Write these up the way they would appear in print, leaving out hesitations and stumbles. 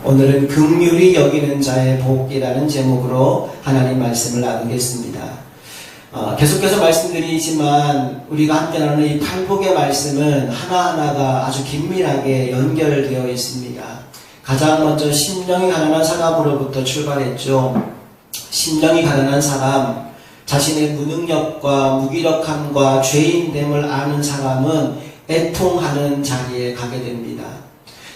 오늘은 긍휼히 여기는 자의 복이라는 제목으로 하나님 말씀을 나누겠습니다. 계속해서 말씀드리지만 우리가 함께 나누는 이 팔복의 말씀은 하나하나가 아주 긴밀하게 연결되어 있습니다. 가장 먼저 심령이 가난한 사람으로부터 출발했죠. 심령이 가난한 사람, 자신의 무능력과 무기력함과 죄인됨을 아는 사람은 애통하는 자리에 가게 됩니다.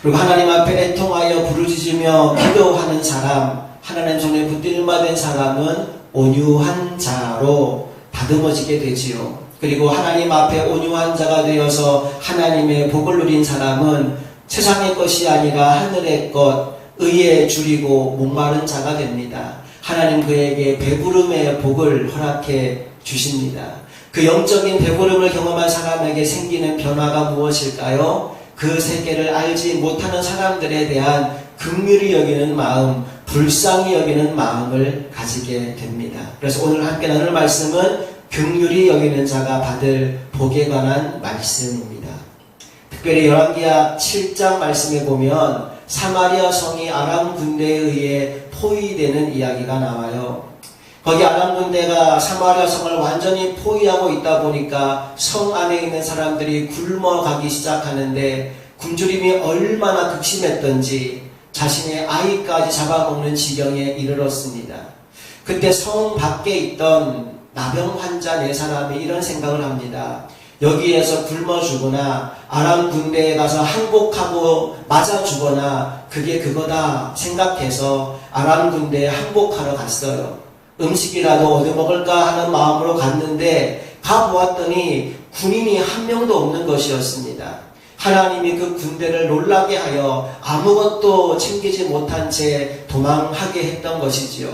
그리고 하나님 앞에 애통하여 부르짖으며 기도하는 사람, 하나님 손에 붙들마 된 사람은 온유한 자로 다듬어지게 되지요. 그리고 하나님 앞에 온유한 자가 되어서 하나님의 복을 누린 사람은 세상의 것이 아니라 하늘의 것, 의에 줄이고 목마른 자가 됩니다. 하나님 그에게 배부름의 복을 허락해 주십니다. 그 영적인 배부름을 경험한 사람에게 생기는 변화가 무엇일까요? 그 세계를 알지 못하는 사람들에 대한 긍휼히 여기는 마음, 불쌍히 여기는 마음을 가지게 됩니다. 그래서 오늘 함께 나눌 말씀은 긍휼히 여기는 자가 받을 복에 관한 말씀입니다. 특별히 열왕기하 7장 말씀에 보면 사마리아 성이 아람 군대에 의해 포위되는 이야기가 나와요. 거기 아람 군대가 사마리아 성을 완전히 포위하고 있다 보니까 성 안에 있는 사람들이 굶어가기 시작하는데 굶주림이 얼마나 극심했던지 자신의 아이까지 잡아먹는 지경에 이르렀습니다. 그때 성 밖에 있던 나병 환자 4사람이 이런 생각을 합니다. 여기에서 굶어 죽거나 아람 군대에 가서 항복하고 맞아 죽거나 그게 그거다 생각해서 아람 군대에 항복하러 갔어요. 음식이라도 얻어먹을까 하는 마음으로 갔는데 가보았더니 군인이 한 명도 없는 것이었습니다. 하나님이 그 군대를 놀라게 하여 아무것도 챙기지 못한 채 도망하게 했던 것이지요.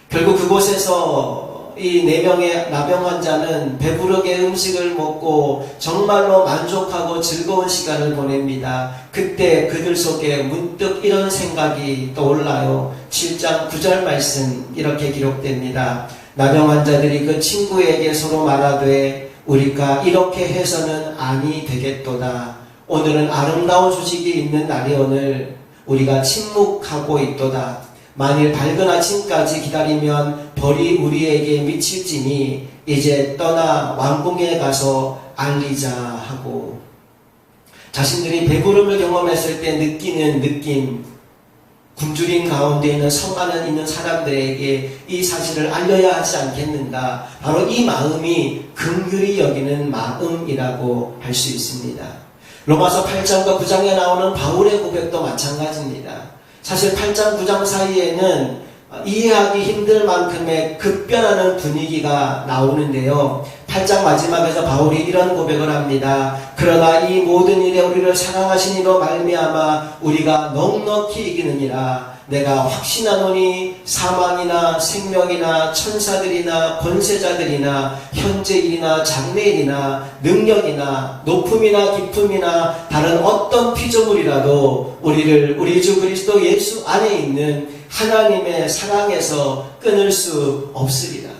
결국 그곳에서 이 4명의 나병 환자는 배부르게 음식을 먹고 정말로 만족하고 즐거운 시간을 보냅니다. 그때 그들 속에 문득 이런 생각이 떠올라요. 7장 9절 말씀 이렇게 기록됩니다. 나병 환자들이 그 친구에게 서로 말하되 우리가 이렇게 해서는 아니 되겠도다. 오늘은 아름다운 소식이 있는 날이오늘 우리가 침묵하고 있도다. 만일 밝은 아침까지 기다리면 벌이 우리에게 미칠지니 이제 떠나 왕궁에 가서 알리자 하고 자신들이 배부름을 경험했을 때 느끼는 느낌, 굶주린 가운데 있는 성 안에 있는 사람들에게 이 사실을 알려야 하지 않겠는가. 바로 이 마음이 긍휼히 여기는 마음이라고 할 수 있습니다. 로마서 8장과 9장에 나오는 바울의 고백도 마찬가지입니다. 사실 8장, 9장 사이에는 이해하기 힘들 만큼의 급변하는 분위기가 나오는데요. 8장 마지막에서 바울이 이런 고백을 합니다. 그러나 이 모든 일에 우리를 사랑하신 이로 말미암아 우리가 넉넉히 이기느니라. 내가 확신하노니 사망이나 생명이나 천사들이나 권세자들이나 현재일이나 장래일이나 능력이나 높음이나 깊음이나 다른 어떤 피조물이라도 우리를 우리 주 그리스도 예수 안에 있는 하나님의 사랑에서 끊을 수 없으리라.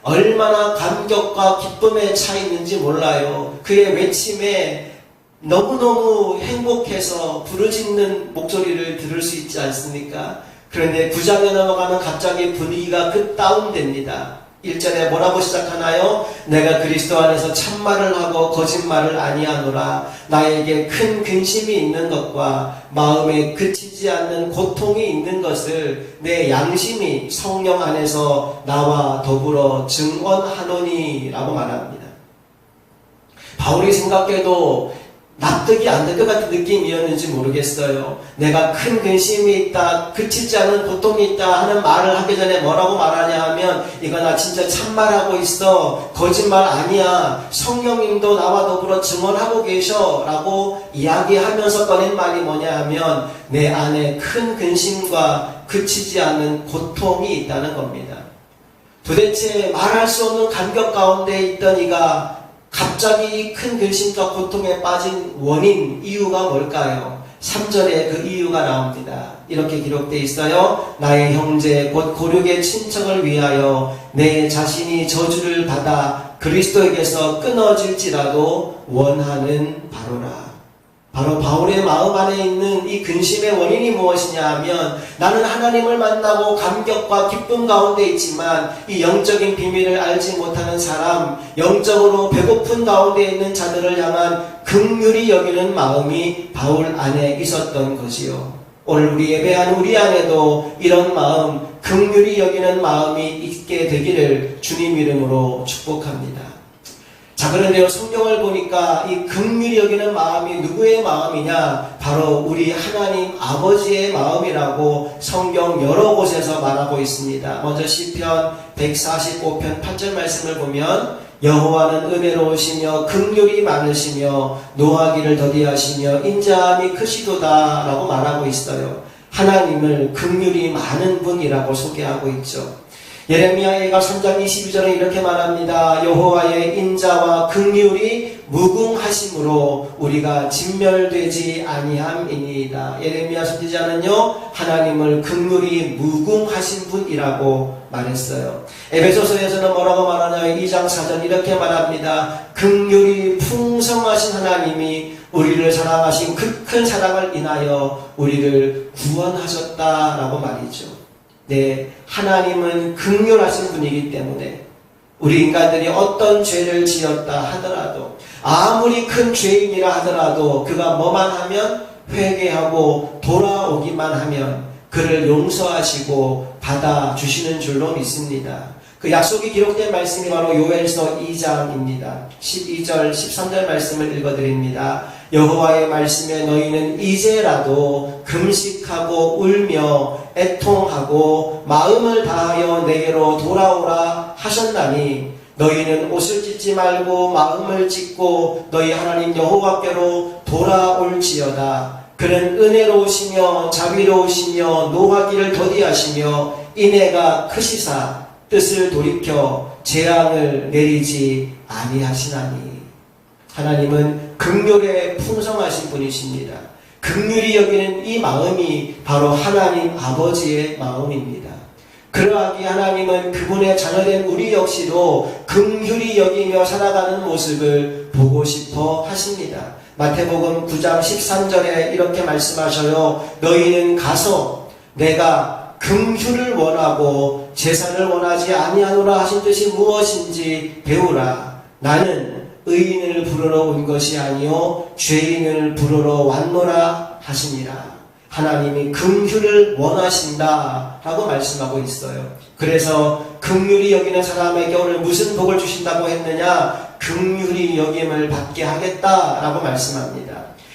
얼마나 감격과 기쁨에 차 있는지 몰라요. 그의 외침에 너무너무 행복해서 부르짖는 목소리를 들을 수 있지 않습니까? 그런데 9장에 넘어가면 갑자기 분위기가 다운됩니다. 1절에 뭐라고 시작하나요? 내가 그리스도 안에서 참말을 하고 거짓말을 아니하노라. 나에게 큰 근심이 있는 것과 마음에 그치지 않는 고통이 있는 것을 내 양심이 성령 안에서 나와 더불어 증언하노니 라고 말합니다. 바울이 생각해도 납득이 안 될 것 같은 느낌이었는지 모르겠어요. 내가 큰 근심이 있다, 그치지 않은 고통이 있다 하는 말을 하기 전에 뭐라고 말하냐 하면 이거 나 진짜 참말하고 있어, 거짓말 아니야, 성령님도 나와 더불어 증언하고 계셔 라고 이야기하면서 꺼낸 말이 뭐냐 하면 내 안에 큰 근심과 그치지 않는 고통이 있다는 겁니다. 도대체 말할 수 없는 감격 가운데 있던 이가 갑자기 큰 근심과 고통에 빠진 원인, 이유가 뭘까요? 3절에 그 이유가 나옵니다. 이렇게 기록되어 있어요. 나의 형제 곧 고륙의 친척을 위하여 내 자신이 저주를 받아 그리스도에게서 끊어질지라도 원하는 바로라. 바로 바울의 마음 안에 있는 이 근심의 원인이 무엇이냐 하면 나는 하나님을 만나고 감격과 기쁨 가운데 있지만 이 영적인 비밀을 알지 못하는 사람, 영적으로 배고픈 가운데 있는 자들을 향한 긍휼히 여기는 마음이 바울 안에 있었던 것이요. 오늘 우리 예배한 우리 안에도 이런 마음, 긍휼히 여기는 마음이 있게 되기를 주님 이름으로 축복합니다. 자, 그런데요, 성경을 보니까 이 긍휼히 여기는 마음이 누구의 마음이냐? 바로 우리 하나님 아버지의 마음이라고 성경 여러 곳에서 말하고 있습니다. 먼저 시편 145편 8절 말씀을 보면 여호와는 은혜로우시며 긍휼이 많으시며 노하기를 더디하시며 인자함이 크시도다 라고 말하고 있어요. 하나님을 긍휼이 많은 분이라고 소개하고 있죠. 예레미야가 3장 22절에 이렇게 말합니다. 여호와의 인자와 긍휼이 무궁하심으로 우리가 진멸되지 아니함이니이다. 예레미야 선지자는요, 하나님을 긍휼이 무궁하신 분이라고 말했어요. 에베소서에서는 뭐라고 말하냐면 2장 4절 이렇게 말합니다. 긍휼이 풍성하신 하나님이 우리를 사랑하신 그 큰 사랑을 인하여 우리를 구원하셨다라고 말이죠. 네, 하나님은 긍휼하신 분이기 때문에 우리 인간들이 어떤 죄를 지었다 하더라도 아무리 큰 죄인이라 하더라도 그가 뭐만 하면 회개하고 돌아오기만 하면 그를 용서하시고 받아주시는 줄로 믿습니다. 그 약속이 기록된 말씀이 바로 요엘서 2장입니다. 12절 13절 말씀을 읽어드립니다. 여호와의 말씀에 너희는 이제라도 금식하고 울며 애통하고 마음을 다하여 내게로 돌아오라 하셨나니 너희는 옷을 찢지 말고 마음을 찢고 너희 하나님 여호와께로 돌아올지어다. 그는 은혜로우시며 자비로우시며 노하기를 더디하시며 인애가 크시사 뜻을 돌이켜 재앙을 내리지 아니하시나니. 하나님은 긍휼에 풍성하신 분이십니다. 긍휼히 여기는 이 마음이 바로 하나님 아버지의 마음입니다. 그러하기에 하나님은 그분의 자녀된 우리 역시도 긍휼히 여기며 살아가는 모습을 보고 싶어 하십니다. 마태복음 9장 13절에 이렇게 말씀하셔요. 너희는 가서 내가 긍휼을 원하고 제사를 원하지 아니하노라 하신 뜻이 무엇인지 배우라. 나는 의인을 부르러 온 것이 아니요 죄인을 부르러 왔노라 하시니라. 하나님이 긍휼을 원하신다 라고 말씀하고 있어요. 그래서 긍휼히 여기는 사람에게 오늘 무슨 복을 주신다고 했느냐? 긍휼히 여김을 받게 하겠다라고 말씀합니다.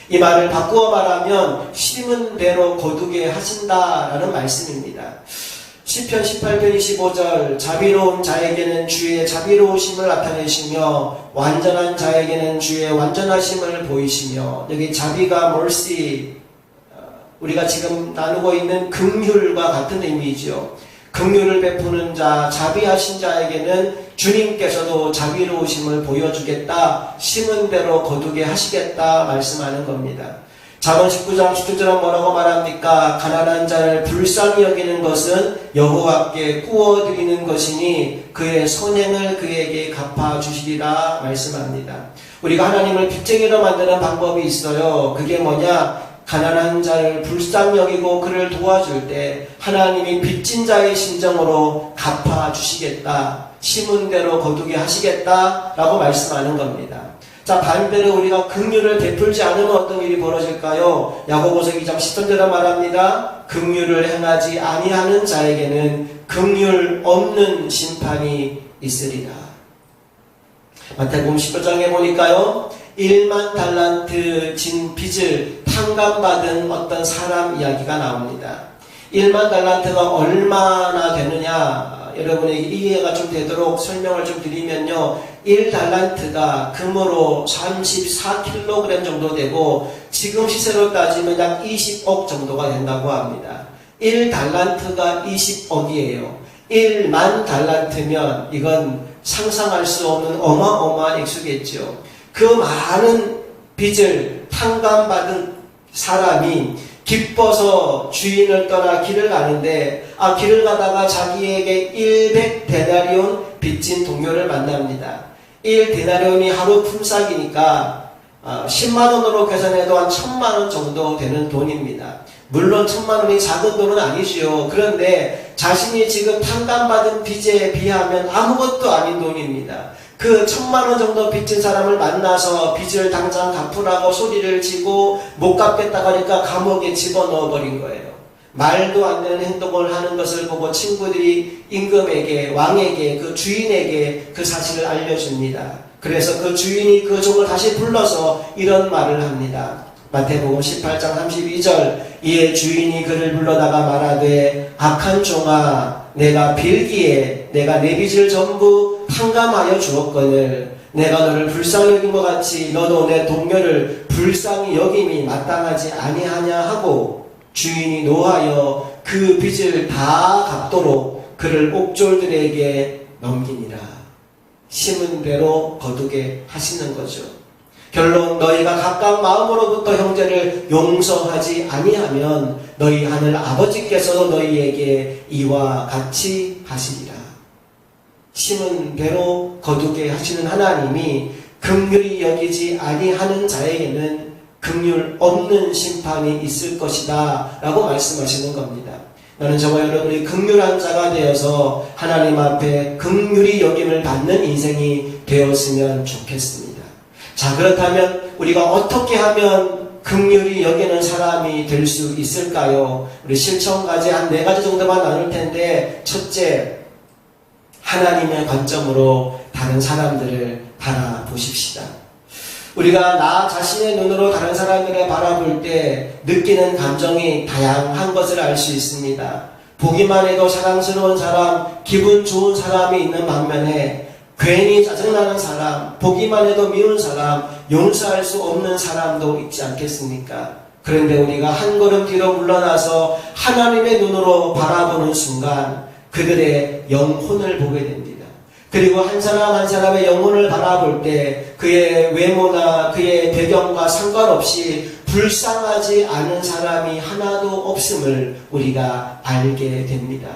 이 말을 바꾸어 말하면 심은 대로 거두게 하신다라는 말씀입니다. 시편 18편 25절 자비로운 자에게는 주의 자비로우심을 나타내시며 완전한 자에게는 주의 완전하심을 보이시며, 여기 자비가 mercy, 우리가 지금 나누고 있는 긍휼과 같은 의미죠. 긍휼을 베푸는 자, 자비하신 자에게는 주님께서도 자비로우심을 보여주겠다, 심은 대로 거두게 하시겠다 말씀하는 겁니다. 잠언 19장 17절은 뭐라고 말합니까? 가난한 자를 불쌍히 여기는 것은 여호와께 구워드리는 것이니 그의 선행을 그에게 갚아주시리라 말씀합니다. 우리가 하나님을 빚쟁이로 만드는 방법이 있어요. 그게 뭐냐? 가난한 자를 불쌍히 여기고 그를 도와줄 때 하나님이 빚진 자의 심정으로 갚아주시겠다, 심은 대로 거두게 하시겠다 라고 말씀하는 겁니다. 자, 반대로 우리가 긍휼을 베풀지 않으면 어떤 일이 벌어질까요? 야고보서 2장 10절에 말합니다. 긍휼을 행하지 아니하는 자에게는 긍휼 없는 심판이 있으리라. 마태복음 15장에 보니까요, 1만 달란트 진 빚을 탕감받은 어떤 사람 이야기가 나옵니다. 1만 달란트가 얼마나 되느냐, 여러분에게 이해가 좀 되도록 설명을 좀 드리면요, 1달란트가 금으로 34kg 정도 되고 지금 시세로 따지면 약 20억 정도가 된다고 합니다. 1달란트가 20억이에요. 1만 달란트면 이건 상상할 수 없는 어마어마한 액수겠죠. 그 많은 빚을 탕감받은 사람이 기뻐서 주인을 떠나 길을 가는데, 길을 가다가 자기에게 100데나리온 빚진 동료를 만납니다. 1데나리온이 하루 품삯이니까 10만 원으로 계산해도 한 1,000만 원 정도 되는 돈입니다. 물론 1,000만 원이 작은 돈은 아니지요. 그런데 자신이 지금 탕감받은 빚에 비하면 아무것도 아닌 돈입니다. 그 1,000만 원 정도 빚진 사람을 만나서 빚을 당장 갚으라고 소리를 지고 못 갚겠다고 하니까 감옥에 집어넣어 버린 거예요. 말도 안 되는 행동을 하는 것을 보고 친구들이 임금에게, 왕에게, 그 주인에게 그 사실을 알려줍니다. 그래서 그 주인이 그 종을 다시 불러서 이런 말을 합니다. 마태복음 18장 32절, 이에 주인이 그를 불러다가 말하되 악한 종아, 내가 빌기에 내가 내 빚을 전부 탕감하여 주었거늘 내가 너를 불쌍히 여긴 것 같이 너도 내 동료를 불쌍히 여김이 마땅하지 아니하냐 하고 주인이 노하여 그 빚을 다 갚도록 그를 옥졸들에게 넘기니라. 심은 대로 거두게 하시는 거죠. 결론 너희가 각각 마음으로부터 형제를 용서하지 아니하면 너희 하늘 아버지께서도 너희에게 이와 같이 하시리라. 심은 대로 거두게 하시는 하나님이 긍휼히 여기지 아니하는 자에게는 긍휼 없는 심판이 있을 것이다 라고 말씀하시는 겁니다. 나는 저와 여러분이 긍휼한 자가 되어서 하나님 앞에 긍휼히 여김을 받는 인생이 되었으면 좋겠습니다. 자, 그렇다면 우리가 어떻게 하면 긍휼히 여기는 사람이 될 수 있을까요? 우리 실천까지 한 4가지 정도만 나눌 텐데, 첫째, 하나님의 관점으로 다른 사람들을 바라보십시다. 우리가 나 자신의 눈으로 다른 사람들을 바라볼 때 느끼는 감정이 다양한 것을 알 수 있습니다. 보기만 해도 사랑스러운 사람, 기분 좋은 사람이 있는 반면에 괜히 짜증나는 사람, 보기만 해도 미운 사람, 용서할 수 없는 사람도 있지 않겠습니까? 그런데 우리가 한 걸음 뒤로 물러나서 하나님의 눈으로 바라보는 순간 그들의 영혼을 보게 됩니다. 그리고 한 사람 한 사람의 영혼을 바라볼 때 그의 외모나 그의 배경과 상관없이 불쌍하지 않은 사람이 하나도 없음을 우리가 알게 됩니다.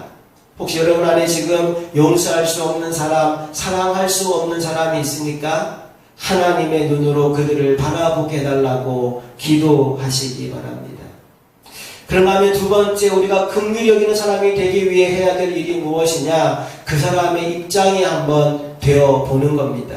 혹시 여러분 안에 지금 용서할 수 없는 사람, 사랑할 수 없는 사람이 있습니까? 하나님의 눈으로 그들을 바라보게 해달라고 기도하시기 바랍니다. 그런가 하면 두 번째, 우리가 긍휼히 여기는 사람이 되기 위해 해야 될 일이 무엇이냐? 그 사람의 입장이 한번 되어보는 겁니다.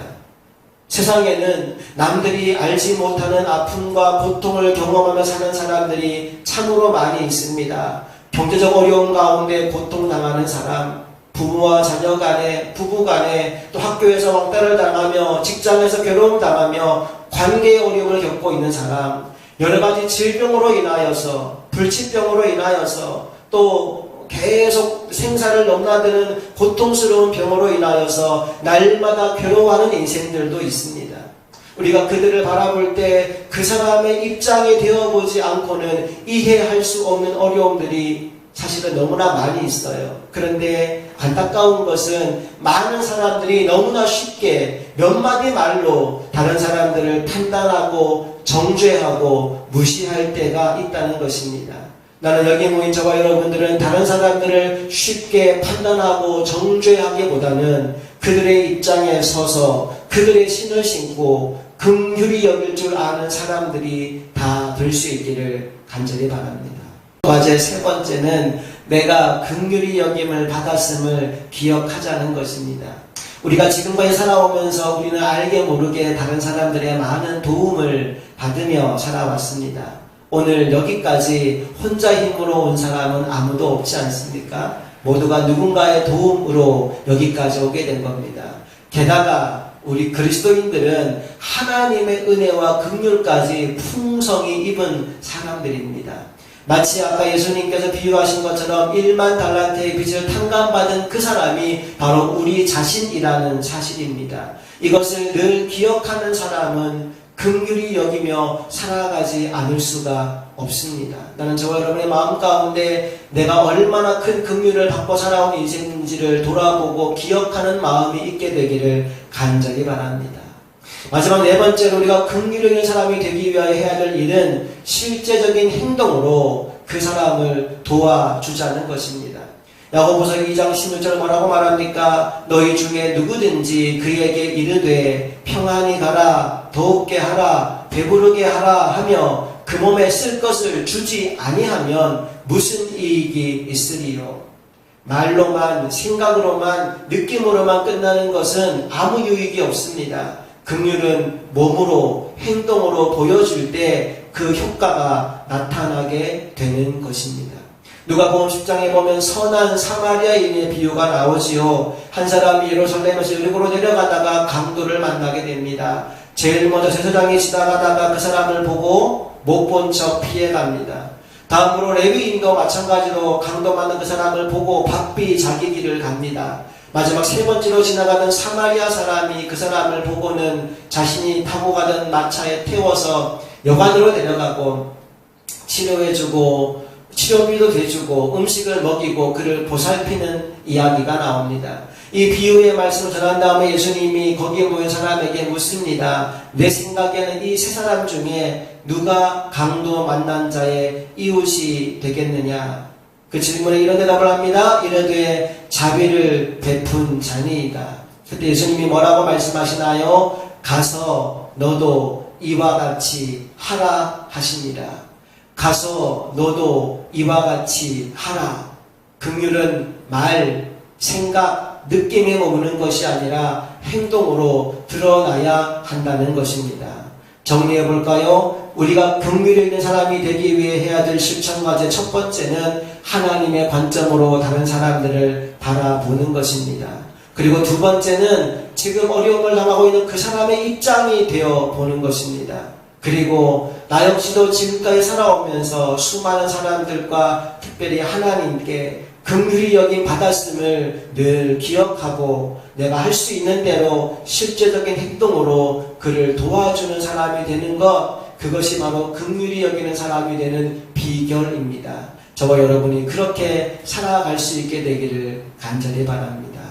세상에는 남들이 알지 못하는 아픔과 고통을 경험하며 사는 사람들이 참으로 많이 있습니다. 경제적 어려움 가운데 고통당하는 사람, 부모와 자녀 간에, 부부 간에, 또 학교에서 왕따를 당하며 직장에서 괴로움 당하며 관계의 어려움을 겪고 있는 사람, 여러 가지 질병으로 인하여서, 불치병으로 인하여서, 또 계속 생사를 넘나드는 고통스러운 병으로 인하여서 날마다 괴로워하는 인생들도 있습니다. 우리가 그들을 바라볼 때 그 사람의 입장이 되어보지 않고는 이해할 수 없는 어려움들이 사실은 너무나 많이 있어요. 그런데 안타까운 것은 많은 사람들이 너무나 쉽게 몇 마디 말로 다른 사람들을 판단하고 정죄하고 무시할 때가 있다는 것입니다. 나는 여기 모인 저와 여러분들은 다른 사람들을 쉽게 판단하고 정죄하기보다는 그들의 입장에 서서 그들의 신을 신고 긍휼히 여길 줄 아는 사람들이 다 될 수 있기를 간절히 바랍니다. 과제 세 번째는 내가 긍휼히 여김을 받았음을 기억하자는 것입니다. 우리가 지금까지 살아오면서 우리는 알게 모르게 다른 사람들의 많은 도움을 받으며 살아왔습니다. 오늘 여기까지 혼자 힘으로 온 사람은 아무도 없지 않습니까? 모두가 누군가의 도움으로 여기까지 오게 된 겁니다. 게다가 우리 그리스도인들은 하나님의 은혜와 긍휼까지 풍성히 입은 사람들입니다. 마치 아까 예수님께서 비유하신 것처럼 1만 달란트의 빚을 탕감받은 그 사람이 바로 우리 자신이라는 사실입니다. 이것을 늘 기억하는 사람은 긍휼히 여기며 살아가지 않을 수가 없습니다. 나는 저와 여러분의 마음 가운데 내가 얼마나 큰 긍휼을 받고 살아온 인생인지를 돌아보고 기억하는 마음이 있게 되기를 간절히 바랍니다. 마지막 네 번째로 우리가 긍휼히 여기는 사람이 되기 위하여 해야 될 일은 실제적인 행동으로 그 사람을 도와주자는 것입니다. 야고보서 2장 16절 뭐라고 말합니까? 너희 중에 누구든지 그에게 이르되 평안히 가라, 더욱게 하라, 배부르게 하라 하며 그 몸에 쓸 것을 주지 아니하면 무슨 이익이 있으리요. 말로만, 생각으로만, 느낌으로만 끝나는 것은 아무 유익이 없습니다. 긍휼은 몸으로, 행동으로 보여줄 때 그 효과가 나타나게 되는 것입니다. 누가복음 10장에 보면 선한 사마리아인의 비유가 나오지요. 한 사람이 예루살렘에서 여리고로 내려가다가 강도를 만나게 됩니다. 제일 먼저 제사장이 지나가다가 그 사람을 보고 못 본 척 피해갑니다. 다음으로 레위인도 마찬가지로 강도 만난 그 사람을 보고 바삐 자기 길을 갑니다. 마지막 세 번째로 지나가던 사마리아 사람이 그 사람을 보고는 자신이 타고 가던 마차에 태워서 여관으로 내려가고 치료해주고 치료비도 대주고 음식을 먹이고 그를 보살피는 이야기가 나옵니다. 이 비유의 말씀을 전한 다음에 예수님이 거기에 모인 사람에게 묻습니다. 내 생각에는 이 세 사람 중에 누가 강도 만난 자의 이웃이 되겠느냐? 그 질문에 이런 대답을 합니다. 이르되 자비를 베푼 자니이다. 그때 예수님이 뭐라고 말씀하시나요? 가서 너도 이와 같이 하라 하십니다. 가서 너도 이와 같이 하라. 긍휼은 말, 생각, 느낌에 머무는 것이 아니라 행동으로 드러나야 한다는 것입니다. 정리해 볼까요? 우리가 긍휼이 있는 사람이 되기 위해 해야 될 실천 과제 첫 번째는 하나님의 관점으로 다른 사람들을 바라보는 것입니다. 그리고 두 번째는 지금 어려움을 당하고 있는 그 사람의 입장이 되어 보는 것입니다. 그리고 나 역시도 지금까지 살아오면서 수많은 사람들과 특별히 하나님께 긍휼히 여김 받았음을 늘 기억하고 내가 할 수 있는 대로 실제적인 행동으로 그를 도와주는 사람이 되는 것, 그것이 바로 긍휼히 여기는 사람이 되는 비결입니다. 저와 여러분이 그렇게 살아갈 수 있게 되기를 간절히 바랍니다.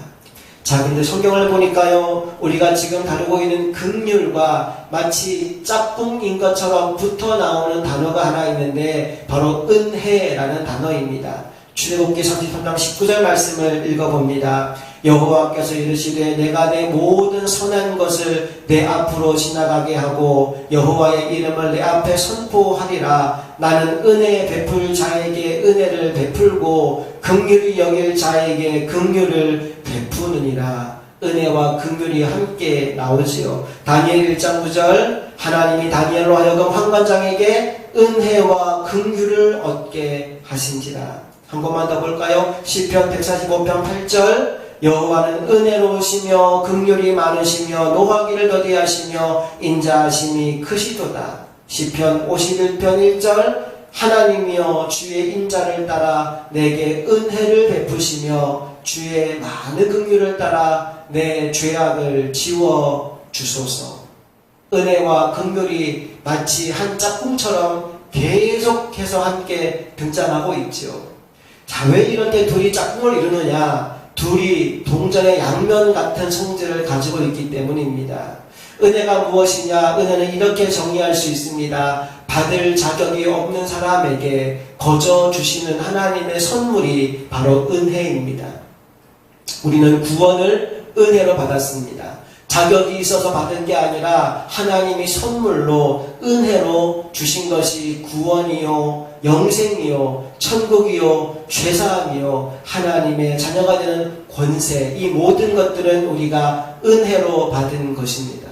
자, 그런데 성경을 보니까요, 우리가 지금 다루고 있는 긍휼과 마치 짝꿍인 것처럼 붙어 나오는 단어가 하나 있는데 바로 은혜라는 단어입니다. 출애굽기 33장 19절 말씀을 읽어봅니다. 여호와께서 이르시되 내가 내 모든 선한 것을 내 앞으로 지나가게 하고 여호와의 이름을 내 앞에 선포하리라. 나는 은혜 베풀 자에게 은혜를 베풀고 긍휼히 여길 자에게 긍휼을 베푸느니라. 은혜와 긍휼이 함께 나오지요. 다니엘 1장 9절 하나님이 다니엘로 하여금 환관장에게 은혜와 긍휼을 얻게 하신지라. 한 번만 더 볼까요? 시편 145편 8절 여호와는 은혜로우시며 긍휼이 많으시며 노하기를 더디하시며 인자하심이 크시도다. 시편 51편 1절 하나님이여 주의 인자를 따라 내게 은혜를 베푸시며 주의 많은 긍휼을 따라 내 죄악을 지워 주소서. 은혜와 긍휼이 마치 한 짝꿍처럼 계속해서 함께 등장하고 있죠. 자, 왜 이렇게 둘이 짝꿍을 이루느냐? 둘이 동전의 양면 같은 성질을 가지고 있기 때문입니다. 은혜가 무엇이냐? 은혜는 이렇게 정의할 수 있습니다. 받을 자격이 없는 사람에게 거저 주시는 하나님의 선물이 바로 은혜입니다. 우리는 구원을 은혜로 받았습니다. 자격이 있어서 받은 게 아니라 하나님이 선물로 은혜로 주신 것이 구원이요, 영생이요, 천국이요, 죄사함이요, 하나님의 자녀가 되는 권세, 이 모든 것들은 우리가 은혜로 받은 것입니다.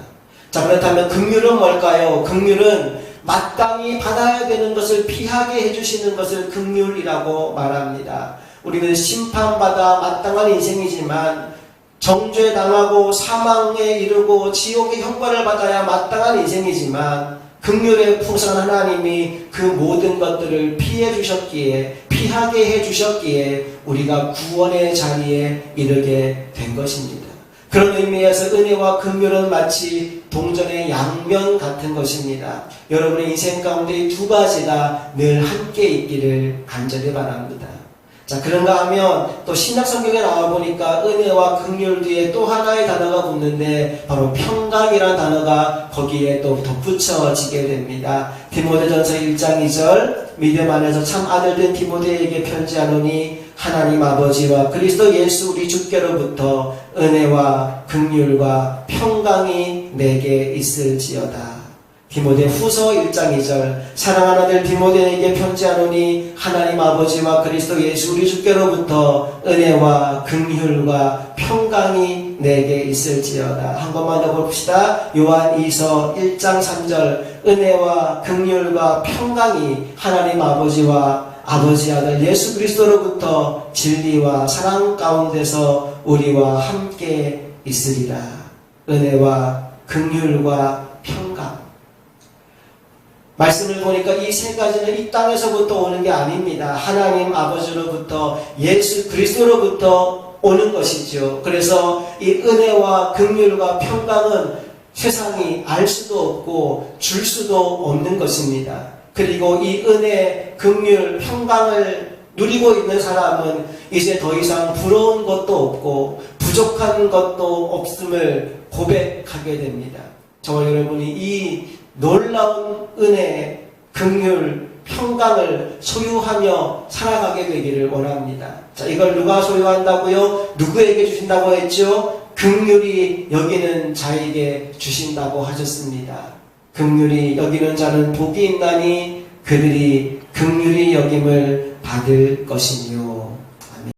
자, 그렇다면 긍휼은 뭘까요? 긍휼은 마땅히 받아야 되는 것을 피하게 해주시는 것을 긍휼이라고 말합니다. 우리는 심판받아 마땅한 인생이지만 정죄당하고 사망에 이르고 지옥의 형벌을 받아야 마땅한 인생이지만 긍휼의 풍성한 하나님이 그 모든 것들을 피해 주셨기에, 피하게 해 주셨기에 우리가 구원의 자리에 이르게 된 것입니다. 그런 의미에서 은혜와 긍휼은 마치 동전의 양면 같은 것입니다. 여러분의 인생 가운데 이 두 가지가 늘 함께 있기를 간절히 바랍니다. 자, 그런가 하면 또 신약 성경에 나와 보니까 은혜와 긍휼 뒤에 또 하나의 단어가 붙는데 바로 평강이라는 단어가 거기에 또 덧붙여지게 됩니다. 디모데전서 1장 2절 믿음 안에서 참 아들된 디모데에게 편지하노니 하나님 아버지와 그리스도 예수 우리 주께로부터 은혜와 긍휼과 평강이 내게 있을지어다. 디모데 후서 1장 2절 사랑하는 아들 디모데에게 편지하노니 하나님 아버지와 그리스도 예수 우리 주께로부터 은혜와 긍휼과 평강이 내게 있을지어다. 한 번만 더 봅시다. 요한 2서 1장 3절 은혜와 긍휼과 평강이 하나님 아버지와 아버지 아들 예수 그리스도로부터 진리와 사랑 가운데서 우리와 함께 있으리라. 은혜와 긍휼과 평강. 말씀을 보니까 이 세 가지는 이 땅에서부터 오는 게 아닙니다. 하나님 아버지로부터 예수 그리스도로부터 오는 것이죠. 그래서 이 은혜와 긍휼과 평강은 세상이 알 수도 없고 줄 수도 없는 것입니다. 그리고 이 은혜, 긍휼, 평강을 누리고 있는 사람은 이제 더 이상 부러운 것도 없고 부족한 것도 없음을 고백하게 됩니다. 저와 여러분이 이 놀라운 은혜, 긍휼, 평강을 소유하며 살아가게 되기를 원합니다. 자, 이걸 누가 소유한다고요? 누구에게 주신다고 했죠? 긍휼히 여기는 자에게 주신다고 하셨습니다. 긍휼히 여기는 자는 복이 있나니 그들이 긍휼히 여김을 받을 것이며